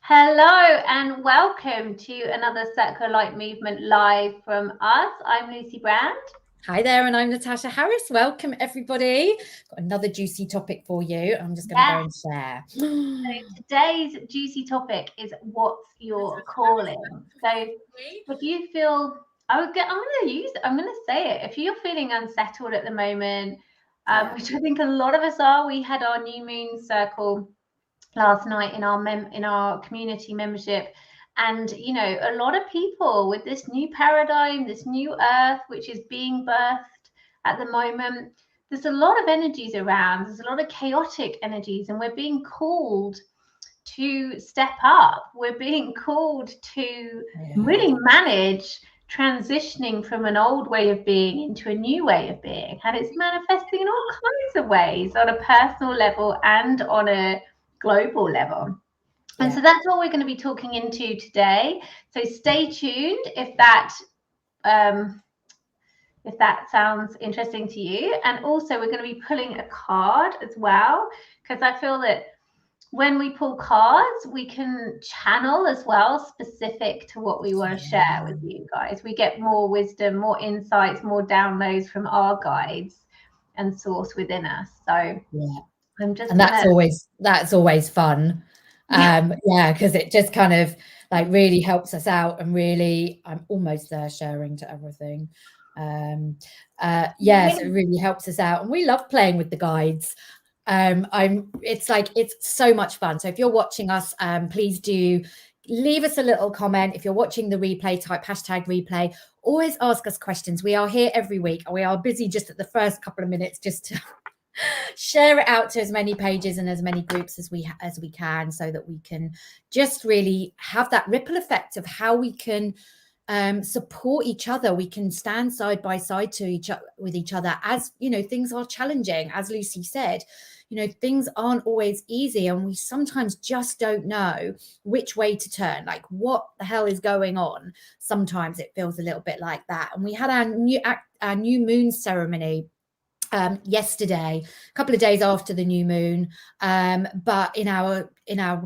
Hello and welcome to another Circle Light Movement live from us. I'm Lucy Brand. Hi there, and I'm Natasha Harris. Welcome, everybody. Got another juicy topic for you. I'm just going to go and share. So today's juicy topic is what's your calling. So if you feel, I'm going to say it. If you're feeling unsettled at the moment, which I think a lot of us are, we had our new moon circle last night in our community membership, and a lot of people with this new paradigm, this new earth which is being birthed at the moment, there's a lot of energies around, there's a lot of chaotic energies, and we're being called to step up. We're being called to really manage transitioning from an old way of being into a new way of being, and it's manifesting in all kinds of ways, on a personal level and on a global level. And so that's what we're going to be talking into today. So stay tuned if that sounds interesting to you. And also we're going to be pulling a card as well, because I feel that when we pull cards, we can channel as well, specific to what we want to share with you guys. We get more wisdom, more insights, more downloads from our guides and source within us. So that's always fun. Because it just kind of like really helps us out, and really I'm almost there sharing to everything. So it really helps us out, and we love playing with the guides. It's so much fun. So if you're watching us, please do leave us a little comment. If you're watching the replay, type #replay. Always ask us questions. We are here every week. We are busy just at the first couple of minutes just to share it out to as many pages and as many groups as we can, so that we can just really have that ripple effect of how we can support each other. We can stand side by side with each other, as things are challenging. As Lucy said, things aren't always easy, and we sometimes just don't know which way to turn. Like, what the hell is going on? Sometimes it feels a little bit like that. And we had our new moon ceremony yesterday, a couple of days after the new moon, but in our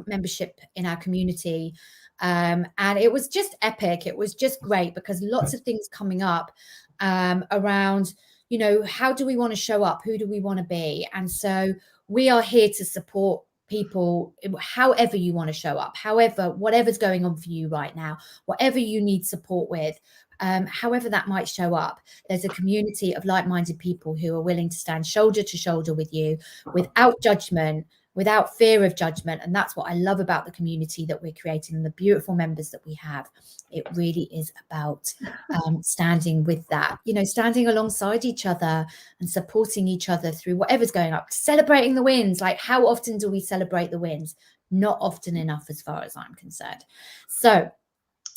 membership, in our community, and it was just epic. It was just great, because lots of things coming up around, how do we want to show up? Who do we want to be? And so we are here to support people however you want to show up, whatever's going on for you right now, whatever you need support with. However that might show up, there's a community of like-minded people who are willing to stand shoulder to shoulder with you, without judgment, without fear of judgment. And that's what I love about the community that we're creating, and the beautiful members that we have. It really is about standing with that, standing alongside each other and supporting each other through whatever's going up, celebrating the wins. Like, how often do we celebrate the wins? Not often enough, as far as I'm concerned. So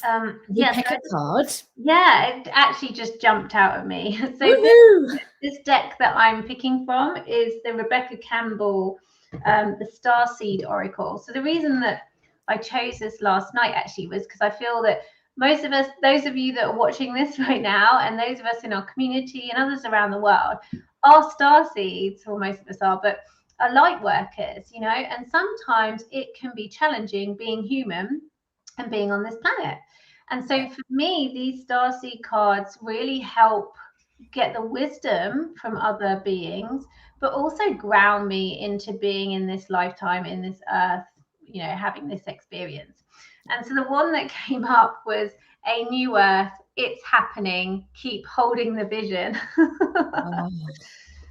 pick a card. It actually just jumped out at me. So this deck that I'm picking from is the Rebecca Campbell, the Starseed Oracle. So the reason that I chose this last night actually was because I feel that most of us, those of you that are watching this right now, and those of us in our community and others around the world, are starseeds, or most of us are, but are light workers, and sometimes it can be challenging being human and being on this planet. And so for me, these starseed cards really help get the wisdom from other beings, but also ground me into being in this lifetime, in this earth, having this experience. And so the one that came up was a new earth. It's happening. Keep holding the vision.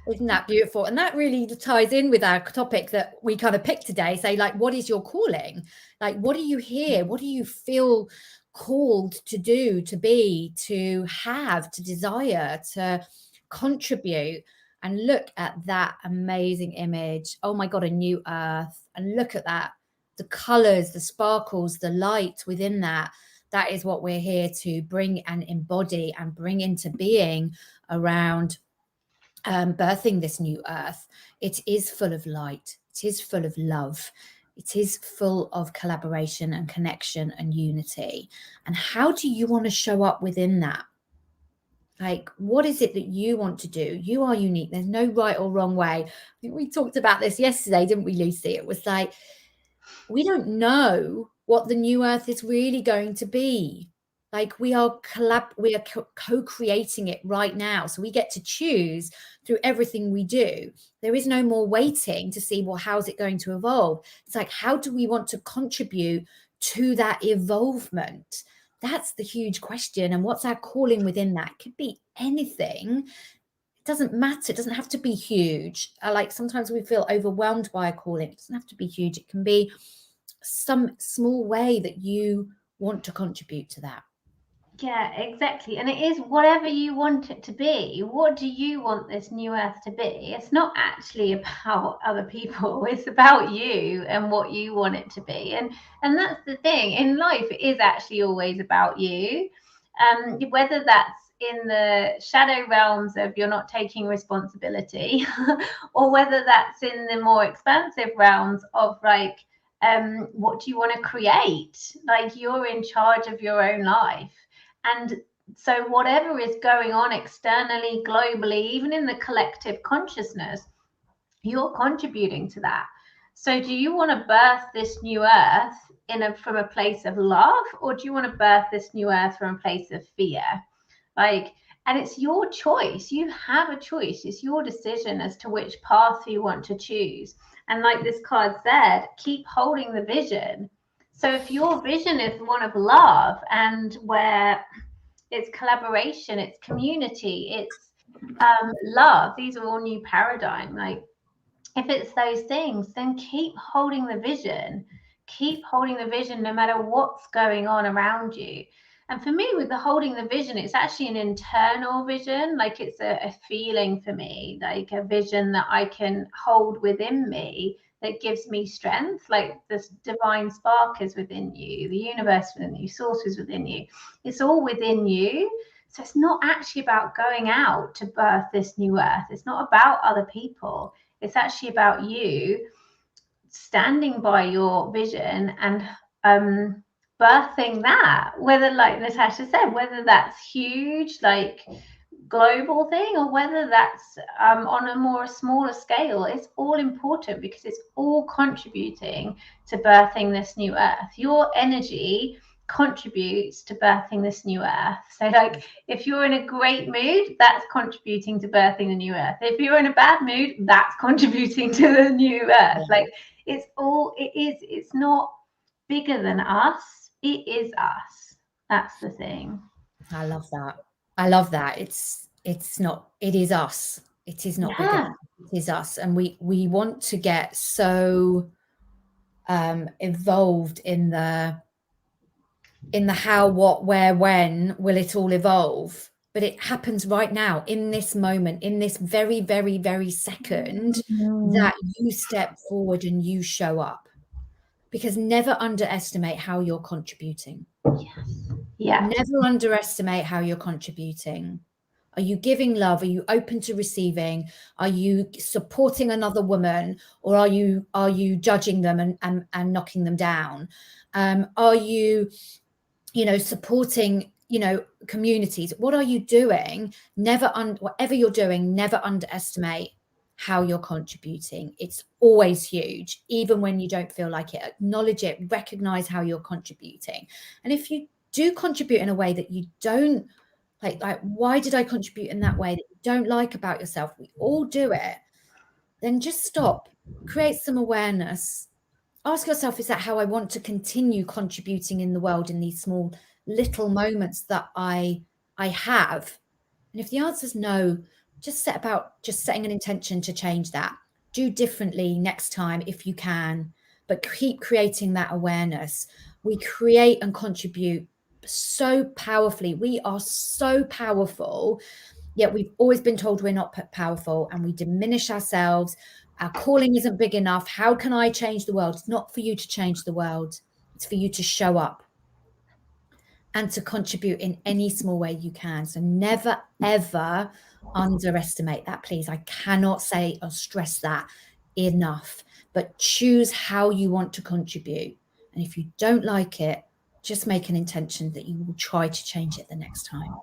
Isn't that beautiful? And that really ties in with our topic that we kind of picked today. Say, like, what is your calling? Like, what do you hear? What do you feel called to do, to be, to have, to desire, to contribute? And look at that amazing image. Oh my God, a new earth. And look at that. The colors, the sparkles, the light within that. That is what we're here to bring and embody and bring into being around birthing this new earth. It is full of light. It is full of love. It is full of collaboration and connection and unity. And how do you want to show up within that? Like, what is it that you want to do? You are unique. There's no right or wrong way. I think we talked about this yesterday, didn't we, Lucy? It was like, we don't know what the new earth is really going to be. Like we are co-creating it right now. So we get to choose through everything we do. There is no more waiting to see, well, how's it going to evolve? It's like, how do we want to contribute to that evolvement? That's the huge question. And what's our calling within that? It could be anything. It doesn't matter. It doesn't have to be huge. Like sometimes we feel overwhelmed by a calling. It doesn't have to be huge. It can be some small way that you want to contribute to that. Yeah, exactly. And it is whatever you want it to be. What do you want this new earth to be? It's not actually about other people. It's about you and what you want it to be. And that's the thing. In life, it is actually always about you. Whether that's in the shadow realms of you're not taking responsibility, or whether that's in the more expansive realms of like, what do you want to create? Like you're in charge of your own life. And so whatever is going on externally, globally, even in the collective consciousness, you're contributing to that. So do you want to birth this new earth from a place of love, or do you want to birth this new earth from a place of fear? Like, and it's your choice. You have a choice. It's your decision as to which path you want to choose. And like this card said, keep holding the vision. So if your vision is one of love and where it's collaboration, it's community, it's love, these are all new paradigm. Like if it's those things, then keep holding the vision. Keep holding the vision no matter what's going on around you. And for me, with the holding the vision, it's actually an internal vision. Like it's a feeling for me, like a vision that I can hold within me that gives me strength. Like this divine spark is within you, the universe within you, source is within you. It's all within you. So it's not actually about going out to birth this new earth. It's not about other people. It's actually about you standing by your vision and birthing that, whether, like Natasha said, whether that's huge, like global thing, or whether that's on a more smaller scale. It's all important because it's all contributing to birthing this new earth. Your energy contributes to birthing this new earth. So like if you're in a great mood, that's contributing to birthing the new earth. If you're in a bad mood, that's contributing to the new earth. Like it's not bigger than us. It is us. That's the thing. I love that. I love that. It's not, it is us. It is not bigger than us. It is us. And we want to get so evolved in the how, what, where, when will it all evolve? But it happens right now, in this moment, in this very, very, very second that you step forward and you show up. Because never underestimate how you're contributing. Yes. Yeah. Never underestimate how you're contributing. Are you giving love? Are you open to receiving? Are you supporting another woman, or are you judging them and knocking them down? Are you supporting, communities? What are you doing? Whatever you're doing, never underestimate how you're contributing. It's always huge, even when you don't feel like it. Acknowledge it, recognize how you're contributing. And if you do contribute in a way that you don't like, why did I contribute in that way that you don't like about yourself? We all do it. Then just stop, create some awareness. Ask yourself, is that how I want to continue contributing in the world in these small little moments that I have? And if the answer is no, just setting an intention to change that. Do differently next time if you can, but keep creating that awareness. We create and contribute so powerfully. We are so powerful, yet we've always been told we're not powerful, and we diminish ourselves. Our calling isn't big enough. How can I change the world? It's not for you to change the world. It's for you to show up and to contribute in any small way you can. So never, ever underestimate that, please. I cannot say or stress that enough, but choose how you want to contribute. And if you don't like it, just make an intention that you will try to change it the next time.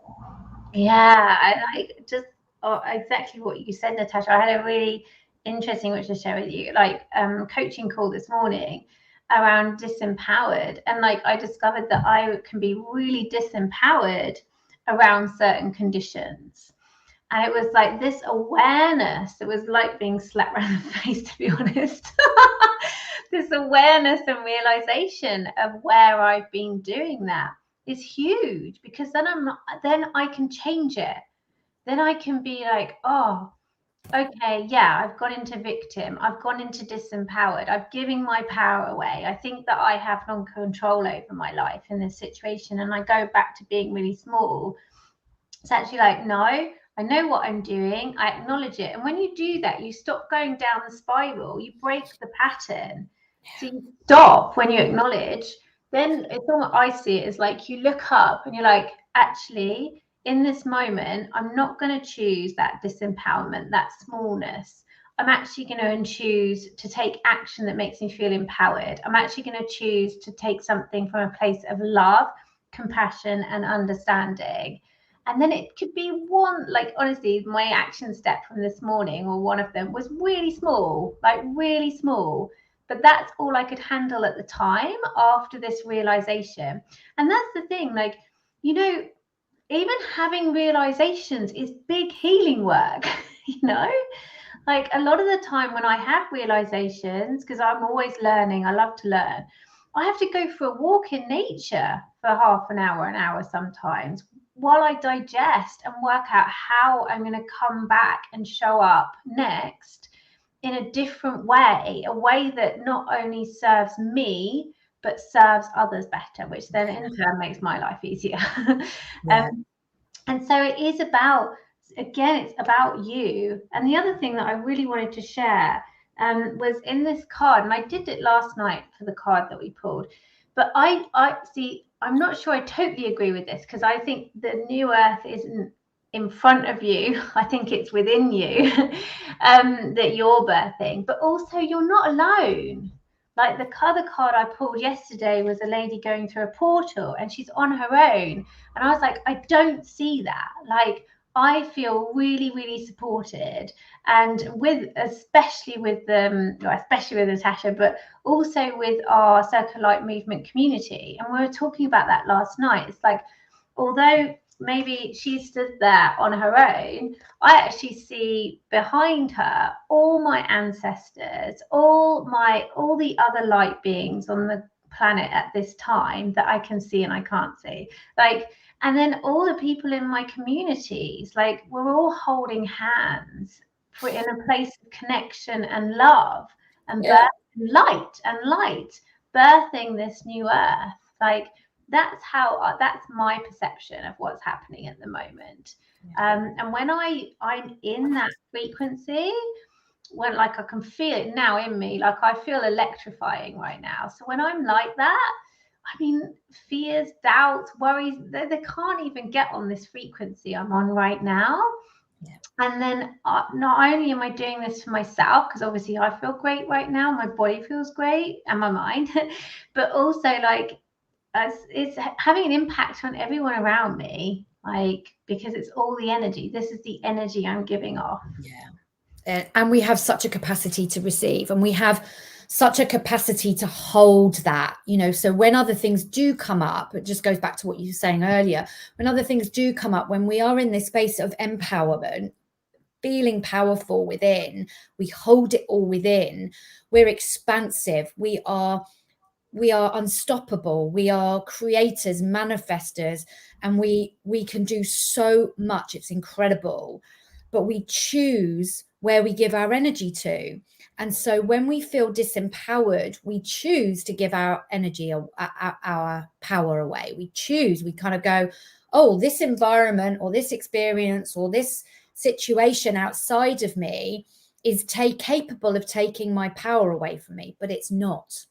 Yeah, I like just exactly what you said, Natasha. I had a really interesting which to share with you, like coaching call this morning, around disempowered, and like I discovered that I can be really disempowered around certain conditions. And it was like this awareness, it was like being slapped around the face, to be honest. This awareness and realization of where I've been doing that is huge, because then then I can change it. Then I can be like, oh, okay, yeah, I've gone into victim, I've gone into disempowered, I've given my power away. I think that I have non-control over my life in this situation, and I go back to being really small. It's actually like, no, I know what I'm doing, I acknowledge it. And when you do that, you stop going down the spiral, you break the pattern. So you stop when you acknowledge. Then it's all I see it is like you look up and you're like, actually, in this moment, I'm not going to choose that disempowerment, that smallness. I'm actually going to choose to take action that makes me feel empowered. I'm actually going to choose to take something from a place of love, compassion, and understanding. And then it could be one, like, honestly, my action step from this morning, or one of them, was really small, like really small. But that's all I could handle at the time after this realization. And that's the thing, like, you know, even having realizations is big healing work, you know? Like a lot of the time when I have realizations, because I'm always learning, I love to learn, I have to go for a walk in nature for half an hour sometimes, while I digest and work out how I'm going to come back and show up next in a different way, a way that not only serves me, but serves others better, which then in turn makes my life easier. Yeah. And so it is about, again, it's about you. And the other thing that I really wanted to share was in this card, and I did it last night for the card that we pulled. But I see, I'm not sure I totally agree with this, because I think the new earth isn't in front of you. I think it's within you that you're birthing, but also you're not alone. Like the other card I pulled yesterday was a lady going through a portal and she's on her own. And I was like, I don't see that. Like, I feel really, really supported, and with especially with Natasha, but also with our Circle Light Movement community. And we were talking about that last night. It's like, although maybe she stood there on her own, I actually see behind her all my ancestors, all the other light beings on the planet at this time that I can see and I can't see. Like, and then all the people in my communities, like we're all holding hands for in a place of connection and love and light, birthing this new earth. Like that's my perception of what's happening at the moment. And when I'm in that frequency, when like I can feel it now in me, like I feel electrifying right now. So when I'm like that, I mean, fears, doubts, worries, they can't even get on this frequency I'm on right now. Yeah. And then not only am I doing this for myself, because obviously I feel great right now, my body feels great and my mind, but also like it's having an impact on everyone around me, like, because it's all the energy. This is the energy I'm giving off. Yeah. And we have such a capacity to receive, and we have such a capacity to hold that, you know. So when other things do come up, it just goes back to what you were saying earlier, when other things do come up, when we are in this space of empowerment, feeling powerful within, we hold it all within, we're expansive, we are unstoppable, we are creators, manifestors, and we can do so much. It's incredible, but we choose where we give our energy to. And so when we feel disempowered, we choose to give our energy, our power away. We kind of go, oh, this environment or this experience or this situation outside of me is capable of taking my power away from me, but it's not.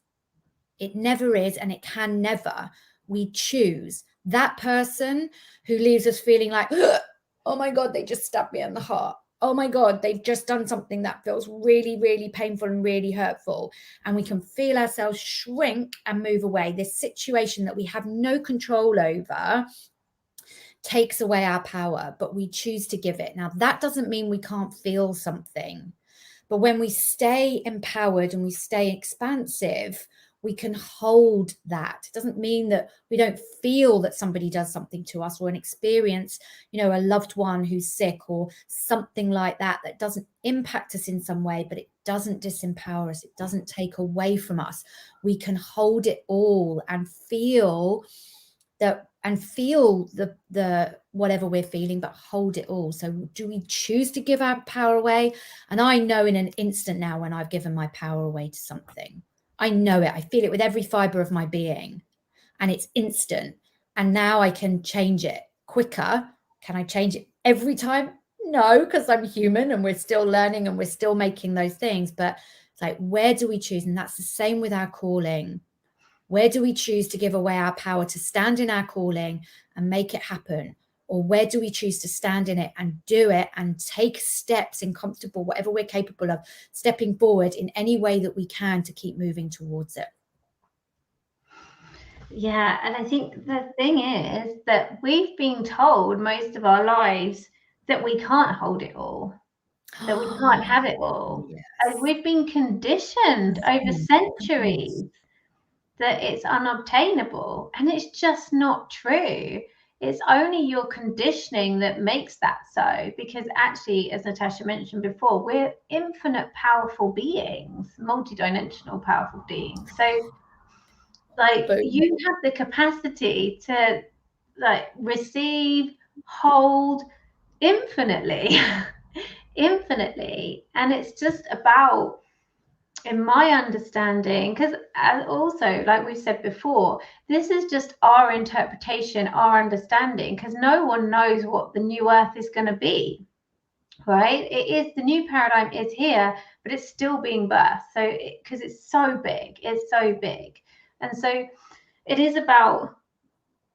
It never is, and it can never. We choose. That person who leaves us feeling like, oh my God, they just stabbed me in the heart. Oh my God, they've just done something that feels really, really painful and really hurtful. And we can feel ourselves shrink and move away. This situation that we have no control over takes away our power, but we choose to give it. Now, that doesn't mean we can't feel something. But when we stay empowered and we stay expansive, we can hold that. It doesn't mean that we don't feel that somebody does something to us, or an experience, you know, a loved one who's sick or something like that, that doesn't impact us in some way, but it doesn't disempower us. It doesn't take away from us. We can hold it all and feel that, and feel the whatever we're feeling, but hold it all. So do we choose to give our power away? And I know in an instant now when I've given my power away to something, I know it. I feel it with every fiber of my being, and it's instant. And now I can change it quicker. Can I change it every time? No, because I'm human and we're still learning and we're still making those things. But it's like, where do we choose? And that's the same with our calling. Where do we choose to give away our power to stand in our calling and make it happen? Or where do we choose to stand in it and do it and take steps in comfortable, whatever we're capable of, stepping forward in any way that we can to keep moving towards it? Yeah, and I think the thing is that we've been told most of our lives that we can't hold it all, that we can't have it all. Yes. And we've been conditioned over centuries that it's unobtainable, and it's just not true. It's only your conditioning that makes that so, because actually, as Natasha mentioned before, we're infinite powerful beings, multidimensional powerful beings. So like you have the capacity to like receive, hold infinitely infinitely, and it's just about, in my understanding, because also, like we said before, this is just our interpretation, our understanding, because no one knows what the new earth is going to be, right? It is, the new paradigm is here, but it's still being birthed. So because it's so big, and so it is about,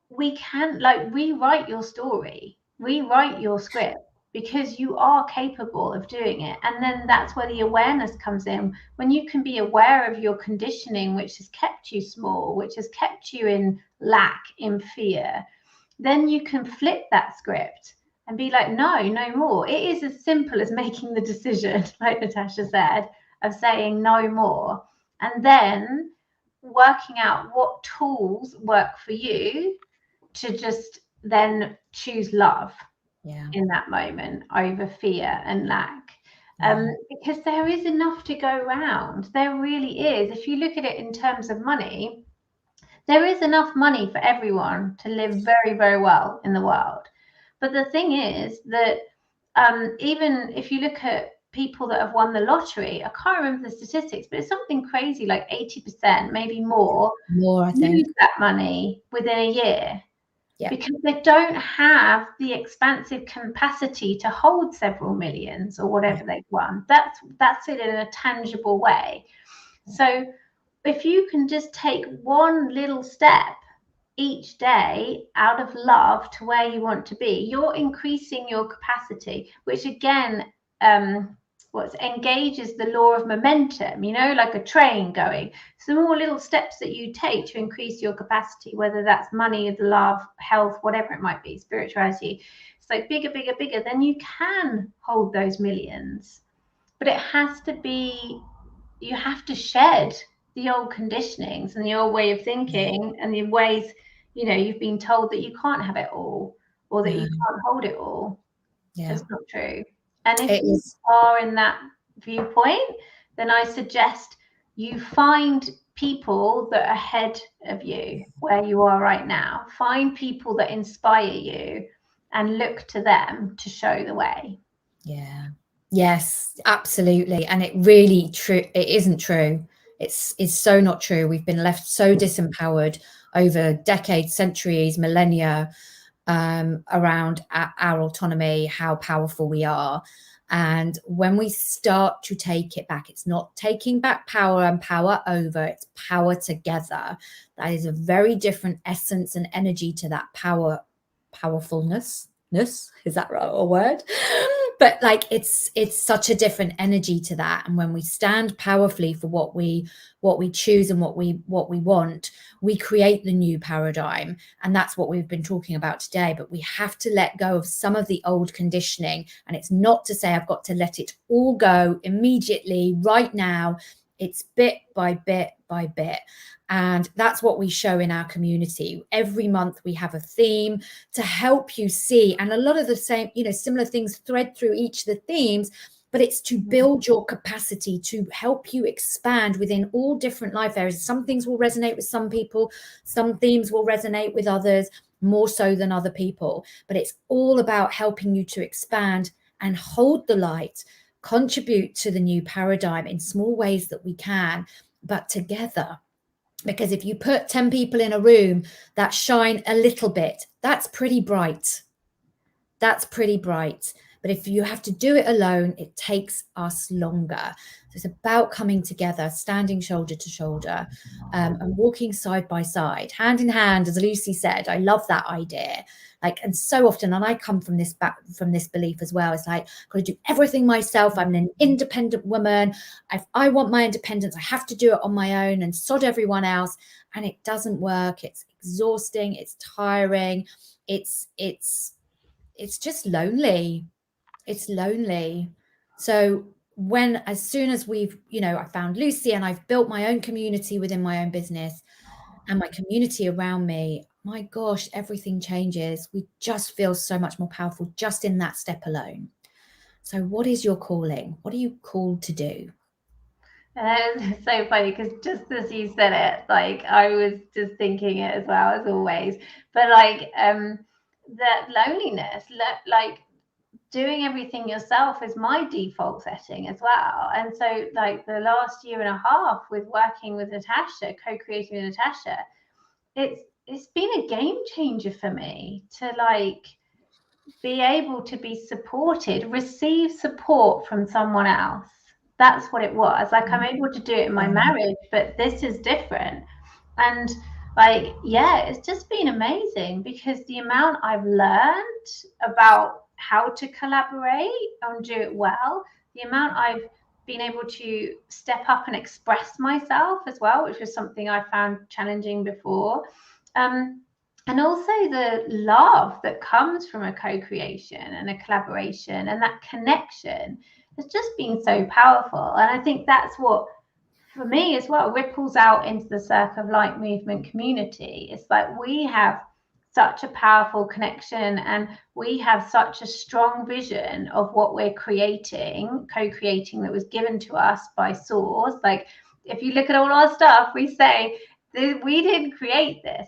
we can like rewrite your story, rewrite your script, because you are capable of doing it. And then that's where the awareness comes in, when you can be aware of your conditioning, which has kept you small, which has kept you in lack, in fear. Then you can flip that script and be like, no more. It is as simple as making the decision, like Natasha said, of saying no more, and then working out what tools work for you to just then choose love in that moment over fear and lack. Because there is enough to go around. There really is. If you look at it in terms of money, there is enough money for everyone to live very, very well in the world. But the thing is that even if you look at people that have won the lottery, I can't remember the statistics, but it's something crazy, like 80%, maybe more, I think, lose that money within a year. Yeah. Because they don't have the expansive capacity to hold several millions or whatever they've won. That's it in a tangible way. So if you can just take one little step each day out of love to where you want to be, you're increasing your capacity, which again engages the law of momentum, like a train going. So the more little steps that you take to increase your capacity, whether that's money, love, health, whatever it might be, spirituality, it's like bigger, then you can hold those millions. But it has to be, you have to shed the old conditionings and the old way of thinking and the ways, you've been told that you can't have it all, or that you can't hold it all. It's not true. And if you are in that viewpoint, then I suggest you find people that are ahead of you where you are right now. Find people that inspire you and look to them to show the way. Yeah. Yes, absolutely. And it really true. It isn't true. It's so not true. We've been left so disempowered over decades, centuries, millennia, around our autonomy, how powerful we are. And when we start to take it back, it's not taking back power and power over, it's power together. That is a very different essence and energy to that powerfulness. Is that right, a word? But like it's such a different energy to that. And when we stand powerfully for what we choose and what we want, we create the new paradigm. And that's what we've been talking about today. But we have to let go of some of the old conditioning. And it's not to say I've got to let it all go immediately right now. It's bit by bit by bit. And that's what we show in our community. Every month we have a theme to help you see, and a lot of the same, similar things thread through each of the themes, but it's to build your capacity, to help you expand within all different life areas. Some things will resonate with some people, some themes will resonate with others more so than other people, but it's all about helping you to expand and hold the light, contribute to the new paradigm in small ways that we can, but together. Because if you put 10 people in a room that shine a little bit, that's pretty bright. That's pretty bright. But if you have to do it alone, it takes us longer. So it's about coming together, standing shoulder to shoulder, and walking side by side, hand in hand, as Lucy said. I love that idea. And so often, and I come from this belief as well. It's like, I've got to do everything myself. I'm an independent woman. If I want my independence, I have to do it on my own and sod everyone else. And it doesn't work. It's exhausting. It's tiring. It's just lonely. It's lonely. So as soon as we've, I found Lucy and I've built my own community within my own business and my community around me, my gosh, everything changes. We just feel so much more powerful just in that step alone. So what is your calling? What are you called to do? It's so funny because just as you said it, I was just thinking it as well, as always. But that loneliness, doing everything yourself is my default setting as well. And so the last year and a half with working with Natasha, co-creating with Natasha, it's been a game changer for me to be able to be supported, receive support from someone else. That's what it was. I'm able to do it in my marriage, but this is different. And it's just been amazing because the amount I've learned about how to collaborate and do it well, the amount I've been able to step up and express myself as well, which was something I found challenging before. And also the love that comes from a co-creation and a collaboration and that connection has just been so powerful. And I think that's what, for me as well, ripples out into the Circle of Light movement community. It's we have such a powerful connection and we have such a strong vision of what we're co-creating that was given to us by Source. If you look at all our stuff, we say we didn't create this.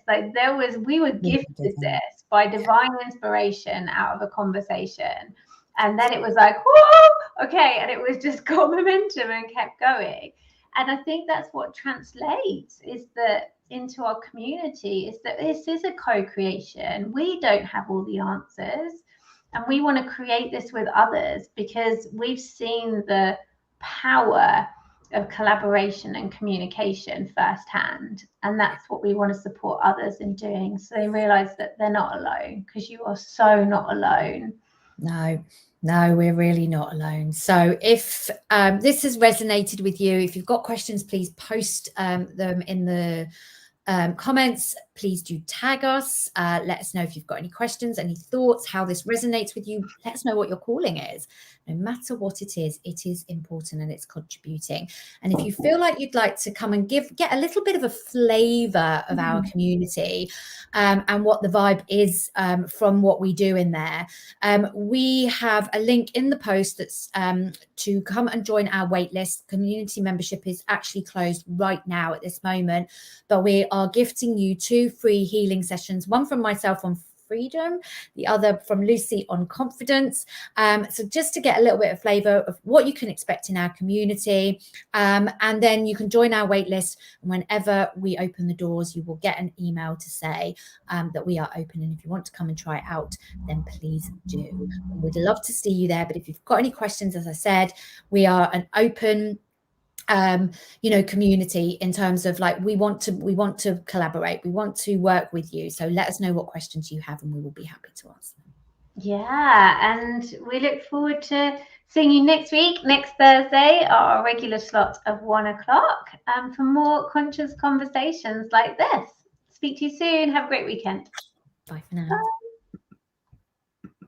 We were gifted this by divine inspiration out of a conversation. And then it was whoa, okay. And it was just got momentum and kept going. And I think that's what translates into our community, is that this is a co-creation. We don't have all the answers, and we want to create this with others because we've seen the power of collaboration and communication firsthand, and that's what we want to support others in doing, so they realize that they're not alone, because you are so not alone. No, we're really not alone. So if this has resonated with you, if you've got questions, please post them in the comments. Please do tag us. Let us know if you've got any questions, any thoughts, how this resonates with you. Let us know what your calling is. No matter what it is important and it's contributing. And if you feel like you'd like to come and get a little bit of a flavor of our community and what the vibe is from what we do in there, we have a link in the post that's to come and join our waitlist. Community membership is actually closed right now at this moment, but we are gifting you 2 free healing sessions, one from myself on freedom, the other from Lucy on confidence. So just to get a little bit of flavor of what you can expect in our community, and then you can join our waitlist. And whenever we open the doors, you will get an email to say that we are open. And if you want to come and try it out, then please do. We'd love to see you there. But if you've got any questions, as I said, we are an open community in terms of we want to collaborate, we want to work with you. So let us know what questions you have and we will be happy to answer them. Yeah, and we look forward to seeing you next Thursday, our regular slot of 1 o'clock, for more conscious conversations like this. Speak to you soon. Have a great weekend. Bye for now. Bye.